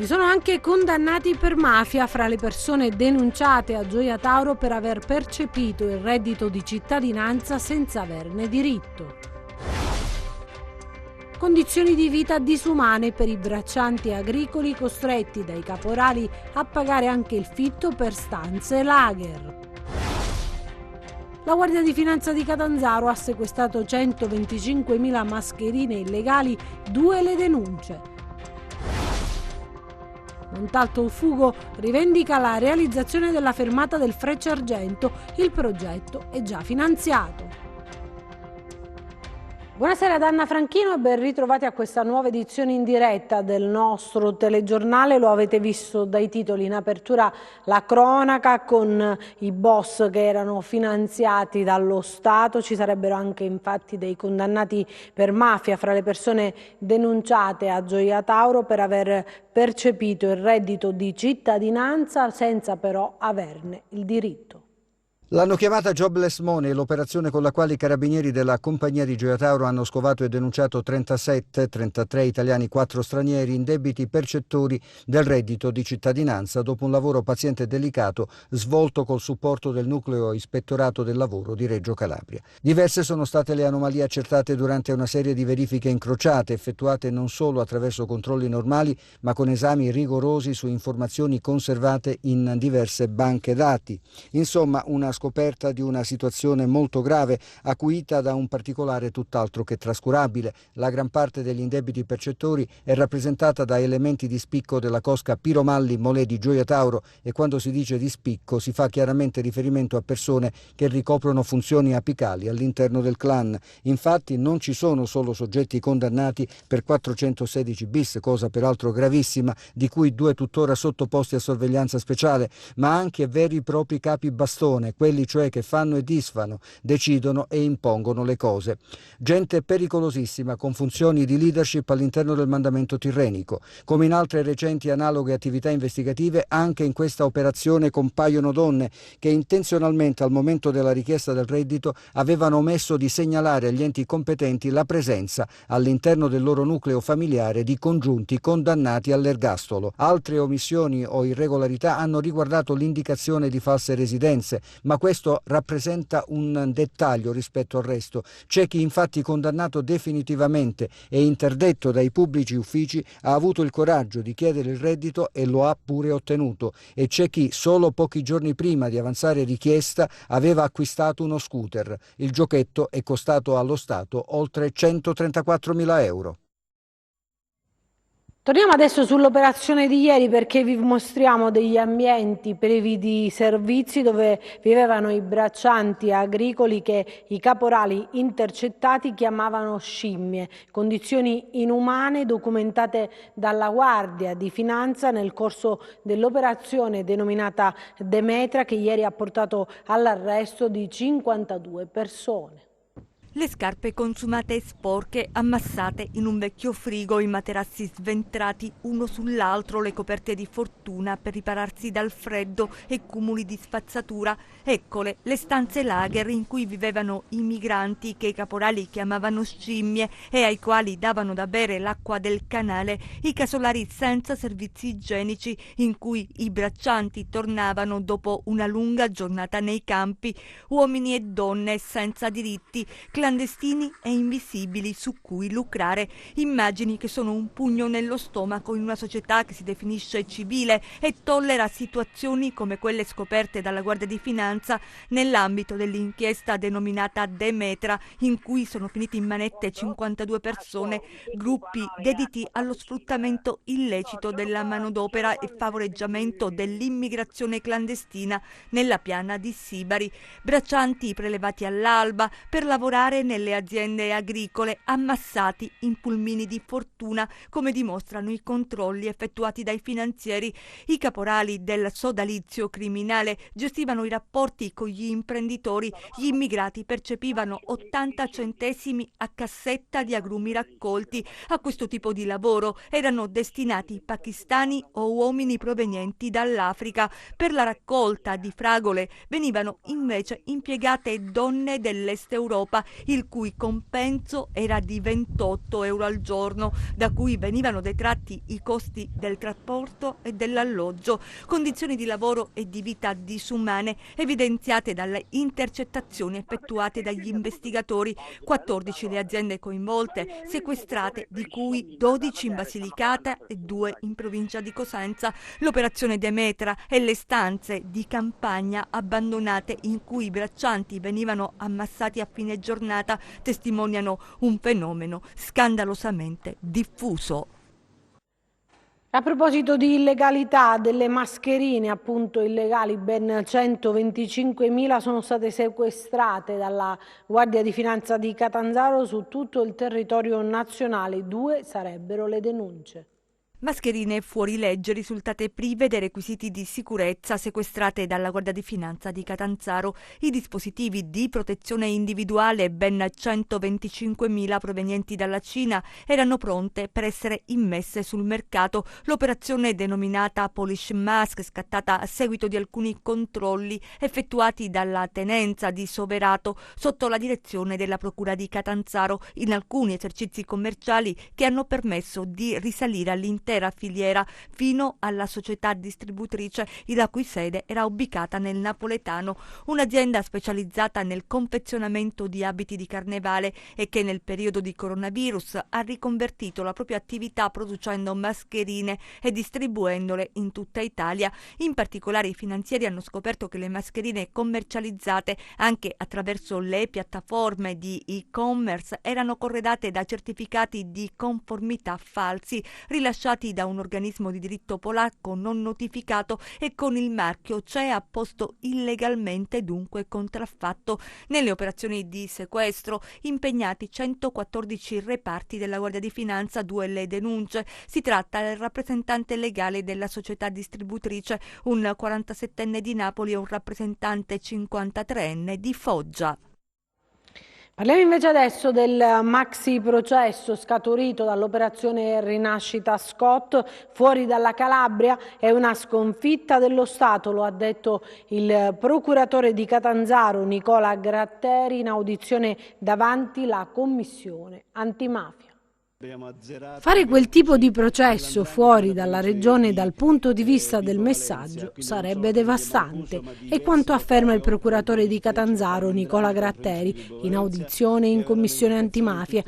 Ci sono anche condannati per mafia fra le persone denunciate a Gioia Tauro per aver percepito il reddito di cittadinanza senza averne diritto. Condizioni di vita disumane per i braccianti agricoli costretti dai caporali a pagare anche il fitto per stanze lager. La Guardia di Finanza di Catanzaro ha sequestrato 125.000 mascherine illegali, 2 le denunce. Montalto-Fugo rivendica la realizzazione della fermata del Frecciargento, il progetto è già finanziato. Buonasera da Anna Franchino e ben ritrovati a questa nuova edizione in diretta del nostro telegiornale. Lo avete visto dai titoli in apertura, la cronaca con i boss che erano finanziati dallo Stato. Ci sarebbero anche infatti dei condannati per mafia fra le persone denunciate a Gioia Tauro per aver percepito il reddito di cittadinanza senza però averne il diritto. L'hanno chiamata Jobless Money, l'operazione con la quale i carabinieri della compagnia di Gioia Tauro hanno scovato e denunciato 33 italiani, 4 stranieri, indebiti percettori del reddito di cittadinanza dopo un lavoro paziente e delicato svolto col supporto del nucleo ispettorato del lavoro di Reggio Calabria. Diverse sono state le anomalie accertate durante una serie di verifiche incrociate effettuate non solo attraverso controlli normali ma con esami rigorosi su informazioni conservate in diverse banche dati. Insomma, una scoperta di una situazione molto grave, acuita da un particolare tutt'altro che trascurabile. La gran parte degli indebiti percettori è rappresentata da elementi di spicco della cosca Piromalli Molè di Gioia Tauro, e quando si dice di spicco si fa chiaramente riferimento a persone che ricoprono funzioni apicali all'interno del clan. Infatti non ci sono solo soggetti condannati per 416 bis, cosa peraltro gravissima, di cui 2 tuttora sottoposti a sorveglianza speciale, ma anche veri e propri capi bastone, quelli cioè che fanno e disfano, decidono e impongono le cose. Gente pericolosissima con funzioni di leadership all'interno del mandamento tirrenico. Come in altre recenti analoghe attività investigative, anche in questa operazione compaiono donne che intenzionalmente al momento della richiesta del reddito avevano omesso di segnalare agli enti competenti la presenza all'interno del loro nucleo familiare di congiunti condannati all'ergastolo. Altre omissioni o irregolarità hanno riguardato l'indicazione di false residenze, ma questo rappresenta un dettaglio rispetto al resto. C'è chi infatti condannato definitivamente e interdetto dai pubblici uffici ha avuto il coraggio di chiedere il reddito e lo ha pure ottenuto, e c'è chi solo pochi giorni prima di avanzare richiesta aveva acquistato uno scooter. Il giochetto è costato allo Stato oltre 134.000 euro. Torniamo adesso sull'operazione di ieri, perché vi mostriamo degli ambienti privi di servizi dove vivevano i braccianti agricoli che i caporali intercettati chiamavano scimmie, condizioni inumane documentate dalla Guardia di Finanza nel corso dell'operazione denominata Demetra, che ieri ha portato all'arresto di 52 persone. Le scarpe consumate e sporche, ammassate in un vecchio frigo, i materassi sventrati uno sull'altro, le coperte di fortuna per ripararsi dal freddo e cumuli di spazzatura. Eccole le stanze lager in cui vivevano i migranti che i caporali chiamavano scimmie e ai quali davano da bere l'acqua del canale, i casolari senza servizi igienici in cui i braccianti tornavano dopo una lunga giornata nei campi, uomini e donne senza diritti, clandestini e invisibili su cui lucrare, immagini che sono un pugno nello stomaco in una società che si definisce civile e tollera situazioni come quelle scoperte dalla Guardia di Finanza nell'ambito dell'inchiesta denominata Demetra, in cui sono finiti in manette 52 persone, gruppi dediti allo sfruttamento illecito della manodopera e favoreggiamento dell'immigrazione clandestina nella piana di Sibari, braccianti prelevati all'alba per lavorare nelle aziende agricole, ammassati in pulmini di fortuna, come dimostrano i controlli effettuati dai finanzieri. I caporali del sodalizio criminale gestivano i rapporti con gli imprenditori, gli immigrati percepivano 80 centesimi a cassetta di agrumi raccolti. A questo tipo di lavoro erano destinati pakistani o uomini provenienti dall'Africa. Per la raccolta di fragole venivano invece impiegate donne dell'Est Europa, il cui compenso era di 28 euro al giorno, da cui venivano detratti i costi del trasporto e dell'alloggio, condizioni di lavoro e di vita disumane evidenziate dalle intercettazioni effettuate dagli investigatori. 14 le aziende coinvolte, sequestrate, di cui 12 in Basilicata e 2 in provincia di Cosenza. L'operazione Demetra e le stanze di campagna abbandonate in cui i braccianti venivano ammassati a fine giornata testimoniano un fenomeno scandalosamente diffuso. A proposito di illegalità, delle mascherine appunto illegali, ben 125.000 sono state sequestrate dalla Guardia di Finanza di Catanzaro su tutto il territorio nazionale. 2 sarebbero le denunce. Mascherine fuori legge risultate prive dei requisiti di sicurezza sequestrate dalla Guardia di Finanza di Catanzaro. I dispositivi di protezione individuale, ben 125.000 provenienti dalla Cina, erano pronte per essere immesse sul mercato. L'operazione denominata Polish Mask, scattata a seguito di alcuni controlli effettuati dalla Tenenza di Soverato sotto la direzione della Procura di Catanzaro in alcuni esercizi commerciali che hanno permesso di risalire all'intera filiera fino alla società distributrice, la cui sede era ubicata nel Napoletano, un'azienda specializzata nel confezionamento di abiti di carnevale e che nel periodo di coronavirus ha riconvertito la propria attività producendo mascherine e distribuendole in tutta Italia. In particolare i finanzieri hanno scoperto che le mascherine commercializzate anche attraverso le piattaforme di e-commerce erano corredate da certificati di conformità falsi rilasciati da un organismo di diritto polacco non notificato e con il marchio CE apposto illegalmente, dunque contraffatto. Nelle operazioni di sequestro impegnati 114 reparti della Guardia di Finanza, 2 le denunce. Si tratta del rappresentante legale della società distributrice, un 47enne di Napoli e un rappresentante 53enne di Foggia. Parliamo invece adesso del maxi processo scaturito dall'operazione Rinascita Scott fuori dalla Calabria. È una sconfitta dello Stato, lo ha detto il procuratore di Catanzaro Nicola Gratteri in audizione davanti la Commissione Antimafia. Fare quel tipo di processo fuori dalla regione dal punto di vista del messaggio sarebbe devastante, è quanto afferma il procuratore di Catanzaro Nicola Gratteri in audizione in Commissione Antimafia.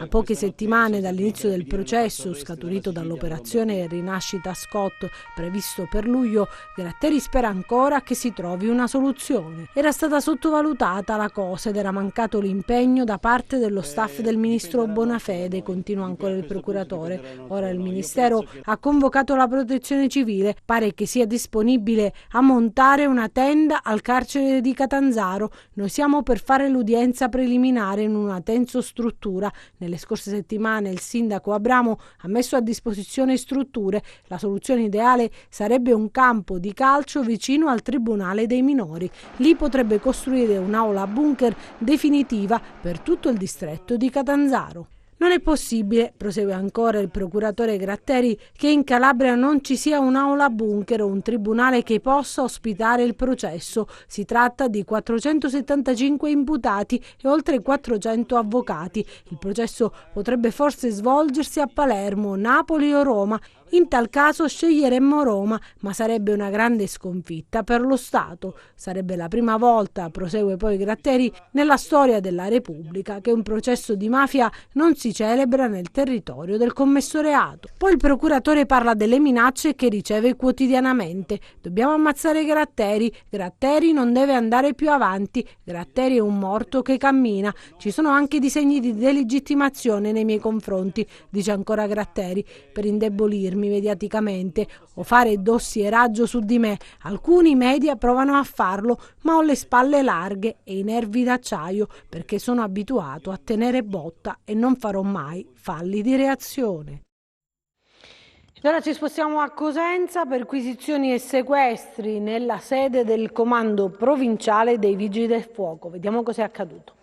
A poche settimane dall'inizio del processo scaturito dall'operazione Rinascita Scott previsto per luglio, Gratteri spera ancora che si trovi una soluzione. Era stata sottovalutata la cosa ed era mancato l'impegno da parte dello staff del ministro Bonafede, continua ancora il procuratore. Ora il Ministero ha convocato la Protezione Civile, pare che sia disponibile a montare una tenda al carcere di Catanzaro. Noi siamo per fare l'udienza preliminare in una tensostruttura. Nelle scorse settimane il sindaco Abramo ha messo a disposizione strutture. La soluzione ideale sarebbe un campo di calcio vicino al Tribunale dei minori. Lì potrebbe costruire un'aula bunker definitiva per tutto il distretto di Catanzaro. Non è possibile, prosegue ancora il procuratore Gratteri, che in Calabria non ci sia un'aula bunker o un tribunale che possa ospitare il processo. Si tratta di 475 imputati e oltre 400 avvocati. Il processo potrebbe forse svolgersi a Palermo, Napoli o Roma. In tal caso sceglieremmo Roma, ma sarebbe una grande sconfitta per lo Stato. Sarebbe la prima volta, prosegue poi Gratteri, nella storia della Repubblica che un processo di mafia non si celebra nel territorio del commesso reato. Poi il procuratore parla delle minacce che riceve quotidianamente. Dobbiamo ammazzare Gratteri. Gratteri non deve andare più avanti. Gratteri è un morto che cammina. Ci sono anche disegni di delegittimazione nei miei confronti, dice ancora Gratteri, per indebolirmi mediaticamente o fare dossieraggio su di me. Alcuni media provano a farlo, ma ho le spalle larghe e i nervi d'acciaio perché sono abituato a tenere botta e non farò mai falli di reazione. Ora ci spostiamo a Cosenza, perquisizioni e sequestri nella sede del comando provinciale dei Vigili del Fuoco. Vediamo cos'è accaduto.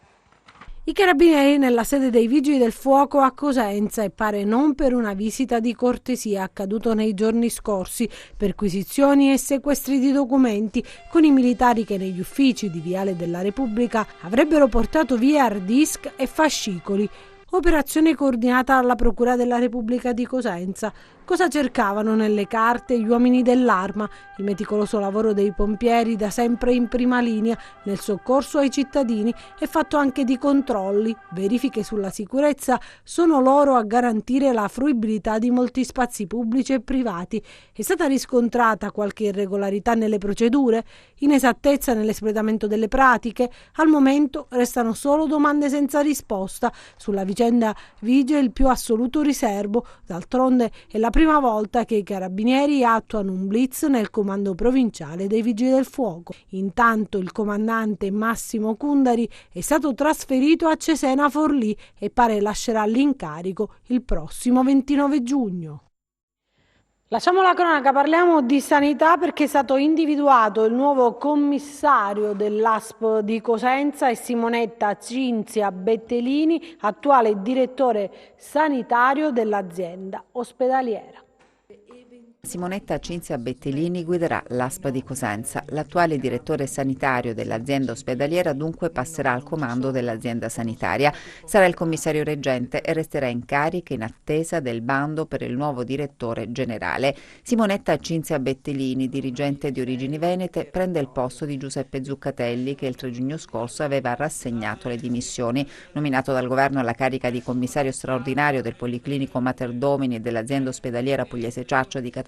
I carabinieri nella sede dei Vigili del Fuoco a Cosenza e pare non per una visita di cortesia accaduto nei giorni scorsi, perquisizioni e sequestri di documenti con i militari che negli uffici di Viale della Repubblica avrebbero portato via hard disk e fascicoli. Operazione coordinata dalla Procura della Repubblica di Cosenza. Cosa cercavano nelle carte gli uomini dell'Arma? Il meticoloso lavoro dei pompieri, da sempre in prima linea nel soccorso ai cittadini, è fatto anche di controlli, verifiche sulla sicurezza, sono loro a garantire la fruibilità di molti spazi pubblici e privati. È stata riscontrata qualche irregolarità nelle procedure, inesattezza nell'espletamento delle pratiche? Al momento restano solo domande senza risposta. Sulla vicenda vige il più assoluto riservo, d'altronde è la prima volta che i carabinieri attuano un blitz nel comando provinciale dei Vigili del Fuoco. Intanto il comandante Massimo Cundari è stato trasferito a Cesena Forlì e pare lascerà l'incarico il prossimo 29 giugno. Lasciamo la cronaca, parliamo di sanità perché è stato individuato il nuovo commissario dell'ASP di Cosenza è Simonetta Cinzia Bettelini, attuale direttore sanitario dell'azienda ospedaliera. Simonetta Cinzia Bettelini guiderà l'ASP di Cosenza. L'attuale direttore sanitario dell'azienda ospedaliera dunque passerà al comando dell'azienda sanitaria. Sarà il commissario reggente e resterà in carica in attesa del bando per il nuovo direttore generale. Simonetta Cinzia Bettelini, dirigente di origini venete, prende il posto di Giuseppe Zuccatelli che il 3 giugno scorso aveva rassegnato le dimissioni. Nominato dal governo alla carica di commissario straordinario del Policlinico Mater Domini e dell'azienda ospedaliera Pugliese Ciaccio di Catanzaro,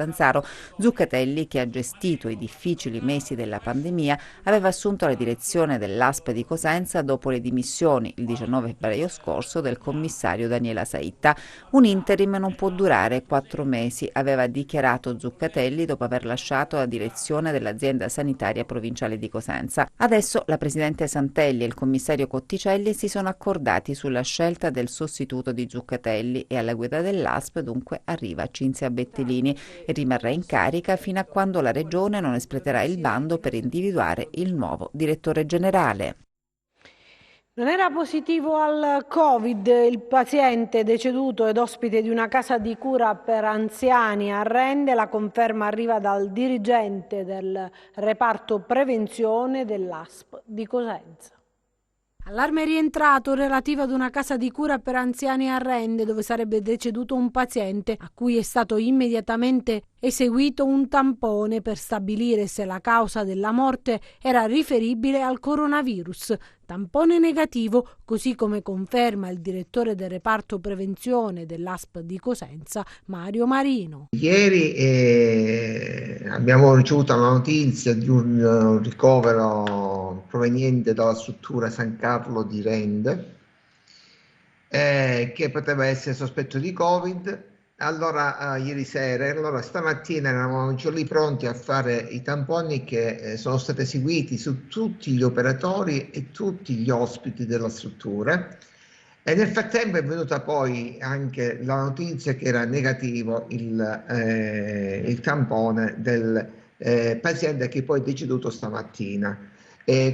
Zuccatelli, che ha gestito i difficili mesi della pandemia, aveva assunto la direzione dell'ASP di Cosenza dopo le dimissioni il 19 febbraio scorso del commissario Daniela Saitta. Un interim non può durare 4 mesi, aveva dichiarato Zuccatelli dopo aver lasciato la direzione dell'azienda sanitaria provinciale di Cosenza. Adesso la presidente Santelli e il commissario Cotticelli si sono accordati sulla scelta del sostituto di Zuccatelli e alla guida dell'ASP dunque arriva Cinzia Bettelini e rimarrà in carica fino a quando la Regione non espleterà il bando per individuare il nuovo direttore generale. Non era positivo al Covid il paziente deceduto ed ospite di una casa di cura per anziani a Rende. La conferma arriva dal dirigente del reparto prevenzione dell'ASP di Cosenza. Allarme rientrato relativo ad una casa di cura per anziani a Rende dove sarebbe deceduto un paziente a cui è stato immediatamente eseguito un tampone per stabilire se la causa della morte era riferibile al coronavirus. Tampone negativo, così come conferma il direttore del reparto prevenzione dell'ASP di Cosenza, Mario Marino. Ieri abbiamo ricevuto la notizia di un ricovero proveniente dalla struttura San Carlo di Rende che poteva essere sospetto di Covid. Allora ieri sera, stamattina eravamo già lì pronti a fare i tamponi che sono stati eseguiti su tutti gli operatori e tutti gli ospiti della struttura, e nel frattempo è venuta poi anche la notizia che era negativo il tampone del paziente che poi è deceduto stamattina.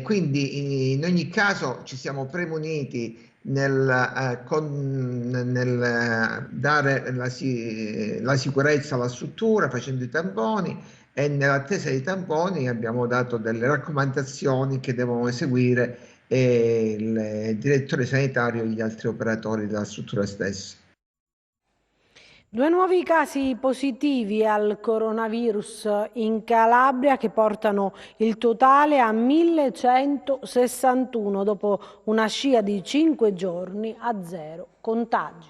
Quindi in ogni caso ci siamo premuniti nel dare la sicurezza alla struttura facendo i tamponi, e nell'attesa dei tamponi abbiamo dato delle raccomandazioni che devono eseguire il direttore sanitario e gli altri operatori della struttura stessa. 2 nuovi casi positivi al coronavirus in Calabria che portano il totale a 1161 dopo una scia di 5 giorni a 0 contagi.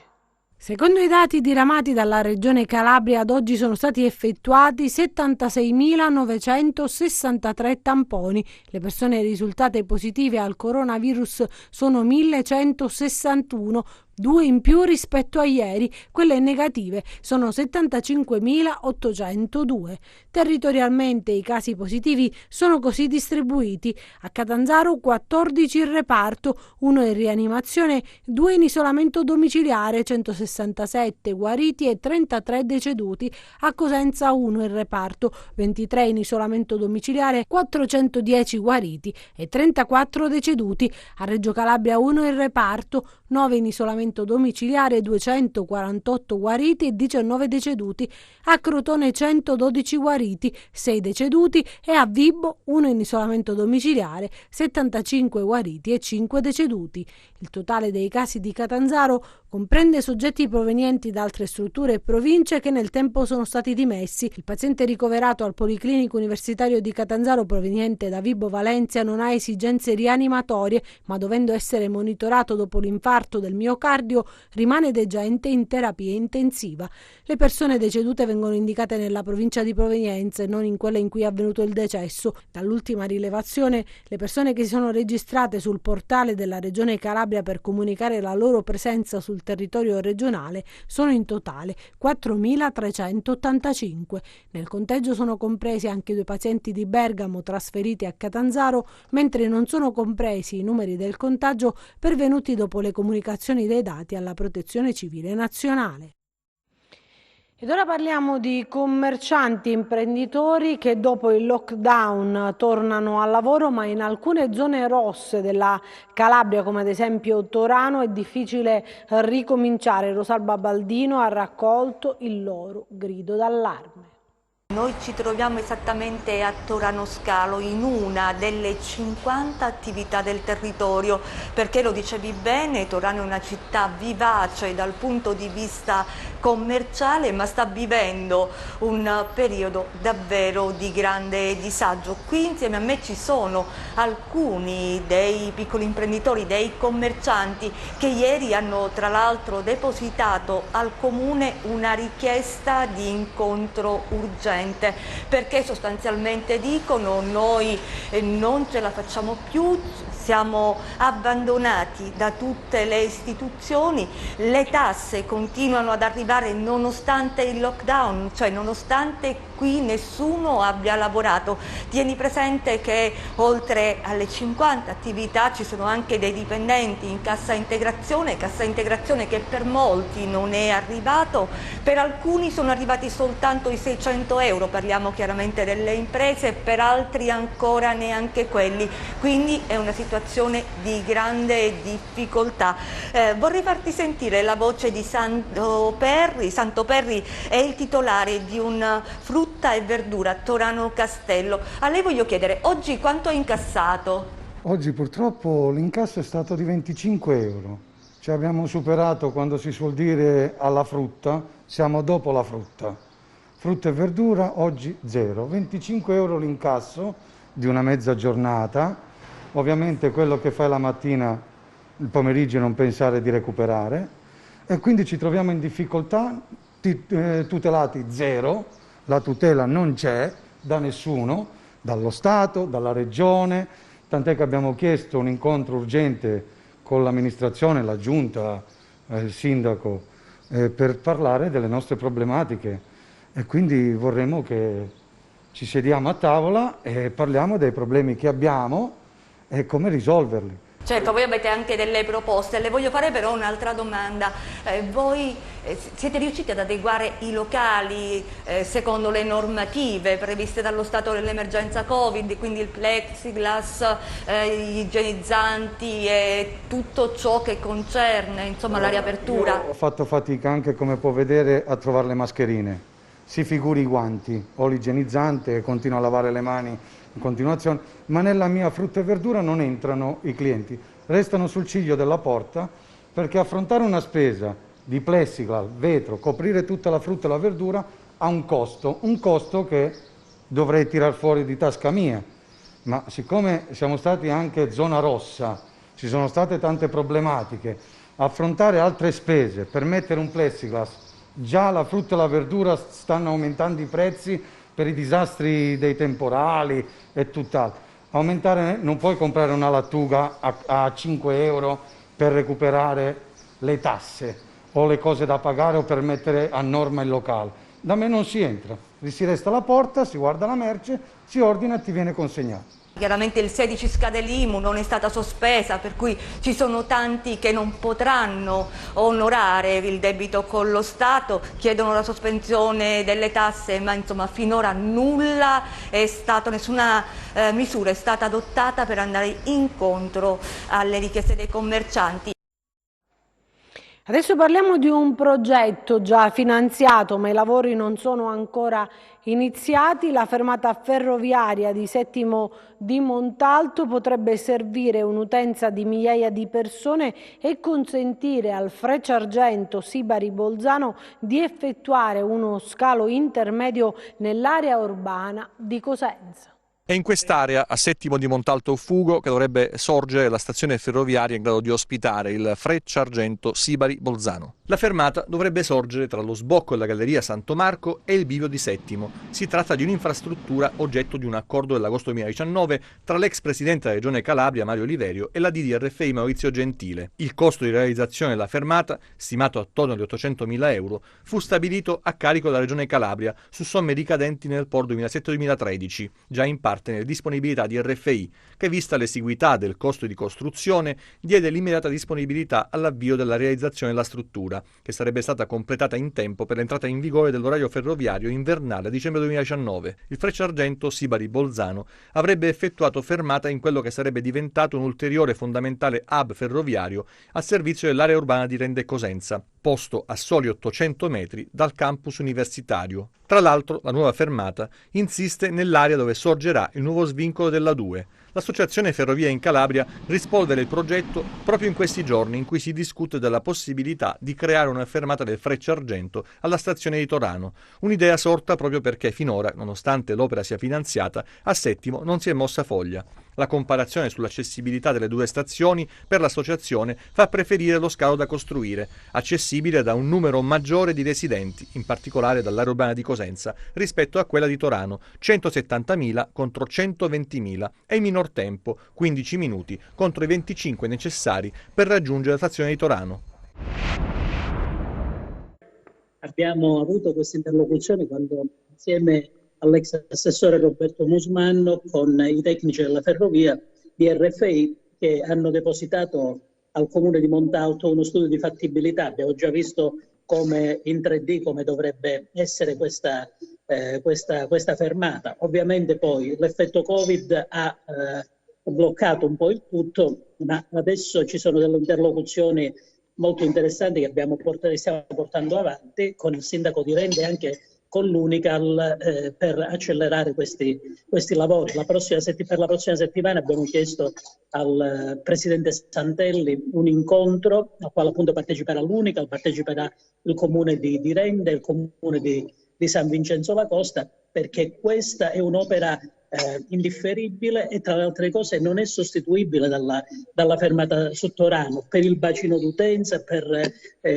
Secondo i dati diramati dalla Regione Calabria, ad oggi sono stati effettuati 76.963 tamponi. Le persone risultate positive al coronavirus sono 1.161, 2 in più rispetto a ieri, quelle negative sono 75.802. Territorialmente i casi positivi sono così distribuiti: a Catanzaro 14 in reparto, 1 in rianimazione, 2 in isolamento domiciliare, 167 guariti e 33 deceduti; a Cosenza 1 in reparto, 23 in isolamento domiciliare, 410 guariti e 34 deceduti; a Reggio Calabria 1 in reparto, 9 in isolamento domiciliare, 248 guariti e 19 deceduti; a Crotone 112 guariti, 6 deceduti e a Vibo 1 in isolamento domiciliare, 75 guariti e 5 deceduti. Il totale dei casi di Catanzaro comprende soggetti provenienti da altre strutture e province che nel tempo sono stati dimessi. Il paziente ricoverato al Policlinico Universitario di Catanzaro proveniente da Vibo Valencia non ha esigenze rianimatorie, ma dovendo essere monitorato dopo l'infarto del miocardio rimane degente in terapia intensiva. Le persone decedute vengono indicate nella provincia di provenienza e non in quella in cui è avvenuto il decesso. Dall'ultima rilevazione, le persone che si sono registrate sul portale della Regione Calabria per comunicare la loro presenza sul territorio regionale sono in totale 4.385. Nel conteggio sono compresi anche 2 pazienti di Bergamo trasferiti a Catanzaro, mentre non sono compresi i numeri del contagio pervenuti dopo le comunicazioni dei dati alla Protezione Civile Nazionale. Ed ora parliamo di commercianti e imprenditori che dopo il lockdown tornano al lavoro, ma in alcune zone rosse della Calabria, come ad esempio Torano, è difficile ricominciare. Rosalba Baldino ha raccolto il loro grido d'allarme. Noi ci troviamo esattamente a Torano Scalo, in una delle 50 attività del territorio, perché lo dicevi bene, Torano è una città vivace dal punto di vista commerciale, ma sta vivendo un periodo davvero di grande disagio. Qui insieme a me ci sono alcuni dei piccoli imprenditori, dei commercianti che ieri hanno tra l'altro depositato al comune una richiesta di incontro urgente, perché sostanzialmente dicono: noi non ce la facciamo più, siamo abbandonati da tutte le istituzioni, le tasse continuano ad arrivare nonostante il lockdown, cioè nonostante qui nessuno abbia lavorato. Tieni presente che oltre alle 50 attività ci sono anche dei dipendenti in cassa integrazione che per molti non è arrivato, per alcuni sono arrivati soltanto i 600 euro, parliamo chiaramente delle imprese, per altri ancora neanche quelli, quindi è una situazione di grande difficoltà. Vorrei farti sentire la voce di Santo Perri. Santo Perri è il titolare di un frutta e verdura Torano Castello. A lei voglio chiedere, oggi quanto ha incassato? Oggi purtroppo l'incasso è stato di 25 euro. Ci abbiamo superato, quando si suol dire, alla frutta, siamo dopo la frutta. Frutta e verdura oggi 0. 25 euro l'incasso di una mezza giornata. Ovviamente quello che fai la mattina, il pomeriggio non pensare di recuperare, e quindi ci troviamo in difficoltà, tutelati 0, la tutela non c'è da nessuno, dallo Stato, dalla Regione, tant'è che abbiamo chiesto un incontro urgente con l'amministrazione, la giunta, il sindaco, per parlare delle nostre problematiche, e quindi vorremmo che ci sediamo a tavola e parliamo dei problemi che abbiamo e come risolverli. Certo, voi avete anche delle proposte. Le voglio fare però un'altra domanda. Voi siete riusciti ad adeguare i locali secondo le normative previste dallo stato dell'emergenza Covid, quindi il plexiglass, gli igienizzanti e tutto ciò che concerne, insomma, la riapertura? Io ho fatto fatica anche, come può vedere, a trovare le mascherine. Si figuri i guanti, ho l'igienizzante, continuo a lavare le mani in continuazione, ma nella mia frutta e verdura non entrano i clienti, restano sul ciglio della porta, perché affrontare una spesa di plexiglass, vetro, coprire tutta la frutta e la verdura ha un costo che dovrei tirar fuori di tasca mia, ma siccome siamo stati anche zona rossa, ci sono state tante problematiche, affrontare altre spese per mettere un plexiglass, già la frutta e la verdura stanno aumentando i prezzi per i disastri dei temporali e tutt'altro. Aumentare, non puoi comprare una lattuga a 5 euro per recuperare le tasse o le cose da pagare o per mettere a norma il locale. Da me non si entra, si resta alla porta, si guarda la merce, si ordina e ti viene consegnato. Chiaramente il 16 scade l'IMU, non è stata sospesa, per cui ci sono tanti che non potranno onorare il debito con lo Stato, chiedono la sospensione delle tasse, ma insomma finora nulla è stato, nessuna misura è stata adottata per andare incontro alle richieste dei commercianti. Adesso parliamo di un progetto già finanziato, ma i lavori non sono ancora iniziati. La fermata ferroviaria di Settimo di Montalto potrebbe servire un'utenza di migliaia di persone e consentire al Frecciargento Sibari-Bolzano di effettuare uno scalo intermedio nell'area urbana di Cosenza. È in quest'area, a Settimo di Montalto Fugo, che dovrebbe sorgere la stazione ferroviaria in grado di ospitare il Frecciargento Sibari-Bolzano. La fermata dovrebbe sorgere tra lo sbocco della galleria Santo Marco e il bivio di Settimo. Si tratta di un'infrastruttura oggetto di un accordo dell'agosto 2019 tra l'ex presidente della Regione Calabria Mario Oliverio e la DDRFI Maurizio Gentile. Il costo di realizzazione della fermata, stimato attorno agli 800.000 euro, fu stabilito a carico della Regione Calabria su somme ricadenti nel POR 2007-2013, già in parte nelle disponibilità di RFI, che vista l'esiguità del costo di costruzione diede l'immediata disponibilità all'avvio della realizzazione della struttura, che sarebbe stata completata in tempo per l'entrata in vigore dell'orario ferroviario invernale a dicembre 2019. Il Frecciargento Sibari-Bolzano avrebbe effettuato fermata in quello che sarebbe diventato un ulteriore fondamentale hub ferroviario a servizio dell'area urbana di Rende Cosenza, posto a soli 800 metri dal campus universitario. Tra l'altro, la nuova fermata insiste nell'area dove sorgerà il nuovo svincolo della 2. L'Associazione Ferrovie in Calabria rispolvera il progetto proprio in questi giorni in cui si discute della possibilità di creare una fermata del Frecciargento alla stazione di Torano, un'idea sorta proprio perché finora, nonostante l'opera sia finanziata, a Settimo non si è mossa foglia. La comparazione sull'accessibilità delle due stazioni per l'associazione fa preferire lo scalo da costruire, accessibile da un numero maggiore di residenti, in particolare dall'area urbana di Cosenza, rispetto a quella di Torano, 170.000 contro 120.000 e in minor tempo, 15 minuti contro i 25 necessari per raggiungere la stazione di Torano. Abbiamo avuto questa interlocuzione quando insieme all'ex assessore Roberto Musmanno con i tecnici della ferrovia di RFI che hanno depositato al comune di Montalto uno studio di fattibilità. Abbiamo già visto come in 3D come dovrebbe essere questa fermata. Ovviamente poi l'effetto Covid ha bloccato un po' il tutto, ma adesso ci sono delle interlocuzioni molto interessanti che stiamo portando avanti con il sindaco di Rende e anche con l'Unical per accelerare questi lavori. Per la prossima settimana abbiamo chiesto al presidente Santelli un incontro al quale appunto parteciperà l'Unical, parteciperà il comune di Rende, il comune di San Vincenzo La Costa, perché questa è un'opera indifferibile e tra le altre cose non è sostituibile dalla fermata su Torano per il bacino d'utenza, per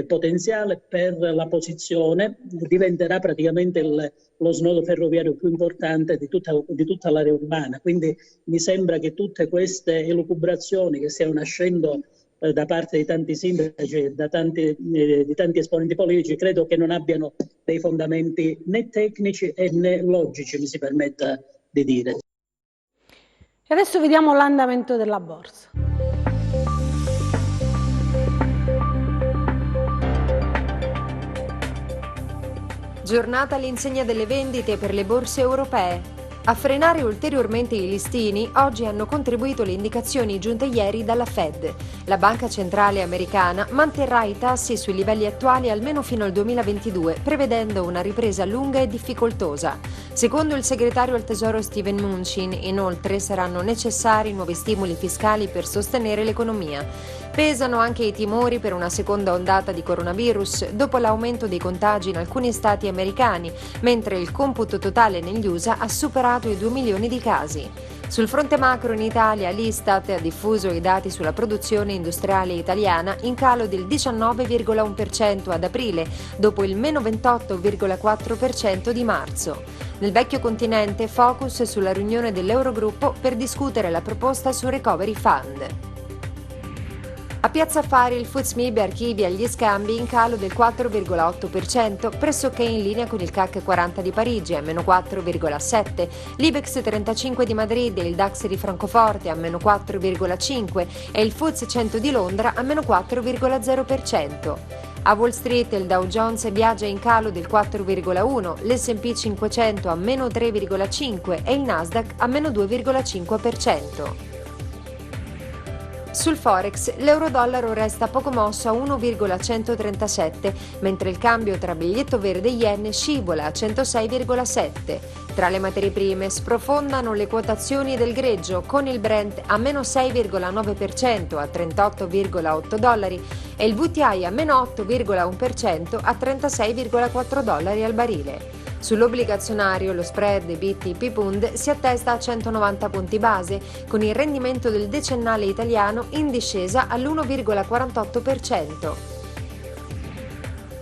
potenziale, per la posizione. Diventerà praticamente lo snodo ferroviario più importante di tutta l'area urbana, quindi mi sembra che tutte queste elucubrazioni che stiano nascendo da parte di tanti sindaci, di tanti esponenti politici, credo che non abbiano dei fondamenti né tecnici né logici, mi si permetta di dire. E adesso vediamo l'andamento della borsa. Giornata all'insegna delle vendite per le borse europee. A frenare ulteriormente i listini, oggi hanno contribuito le indicazioni giunte ieri dalla Fed. La Banca Centrale Americana manterrà i tassi sui livelli attuali almeno fino al 2022, prevedendo una ripresa lunga e difficoltosa. Secondo il segretario al Tesoro Steven Mnuchin, inoltre saranno necessari nuovi stimoli fiscali per sostenere l'economia. Pesano anche i timori per una seconda ondata di coronavirus dopo l'aumento dei contagi in alcuni stati americani, mentre il computo totale negli USA ha superato i 2 milioni di casi. Sul fronte macro in Italia l'Istat ha diffuso i dati sulla produzione industriale italiana in calo del 19,1% ad aprile, dopo il meno 28,4% di marzo. Nel vecchio continente focus sulla riunione dell'Eurogruppo per discutere la proposta sul Recovery Fund. A Piazza Affari il FTSE archivia gli scambi in calo del 4,8%, pressoché in linea con il CAC 40 di Parigi a meno 4,7%, l'Ibex 35 di Madrid e il DAX di Francoforte a meno 4,5% e il FTSE 100 di Londra a meno 4,0%. A Wall Street il Dow Jones viaggia in calo del 4,1%, l'S&P 500 a meno 3,5% e il Nasdaq a meno 2,5%. Sul Forex l'euro-dollaro resta poco mosso a 1,137, mentre il cambio tra biglietto verde e yen scivola a 106,7. Tra le materie prime sprofondano le quotazioni del greggio, con il Brent a meno 6,9% a $38,8 e il WTI a meno 8,1% a $36,4 al barile. Sull'obbligazionario lo spread BTP-Pund si attesta a 190 punti base, con il rendimento del decennale italiano in discesa all'1,48%.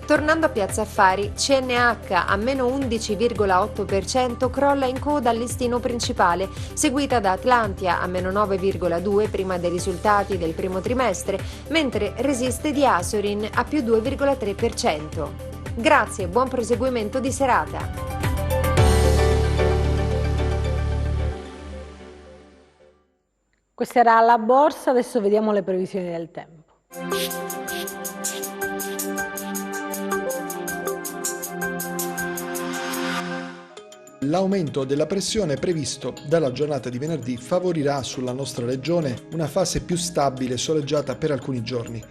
Tornando a Piazza Affari, CNH a meno 11,8% crolla in coda al listino principale, seguita da Atlantia a meno 9,2% prima dei risultati del primo trimestre, mentre resiste Diasorin a più 2,3%. Grazie e buon proseguimento di serata. Questa era la borsa, adesso vediamo le previsioni del tempo. L'aumento della pressione previsto dalla giornata di venerdì favorirà sulla nostra regione una fase più stabile e soleggiata per alcuni giorni.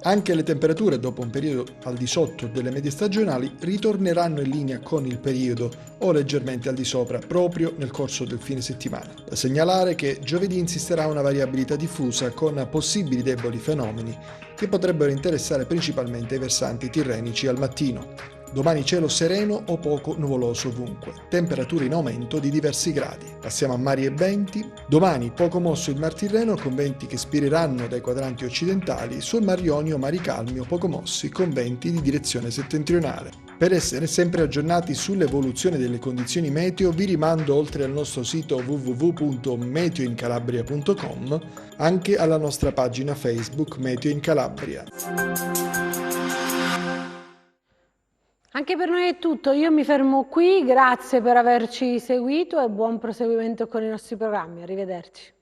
Anche le temperature, dopo un periodo al di sotto delle medie stagionali, ritorneranno in linea con il periodo o leggermente al di sopra proprio nel corso del fine settimana. Da segnalare che giovedì insisterà una variabilità diffusa con possibili deboli fenomeni che potrebbero interessare principalmente i versanti tirrenici al mattino. Domani cielo sereno o poco nuvoloso ovunque, temperature in aumento di diversi gradi. Passiamo a mari e venti. Domani poco mosso il Mar Tirreno con venti che spireranno dai quadranti occidentali, sul Mar Ionio mari calmi o poco mossi con venti di direzione settentrionale. Per essere sempre aggiornati sull'evoluzione delle condizioni meteo vi rimando, oltre al nostro sito www.meteoincalabria.com, anche alla nostra pagina Facebook Meteo in Calabria. Anche per noi è tutto, io mi fermo qui, grazie per averci seguito e buon proseguimento con i nostri programmi, arrivederci.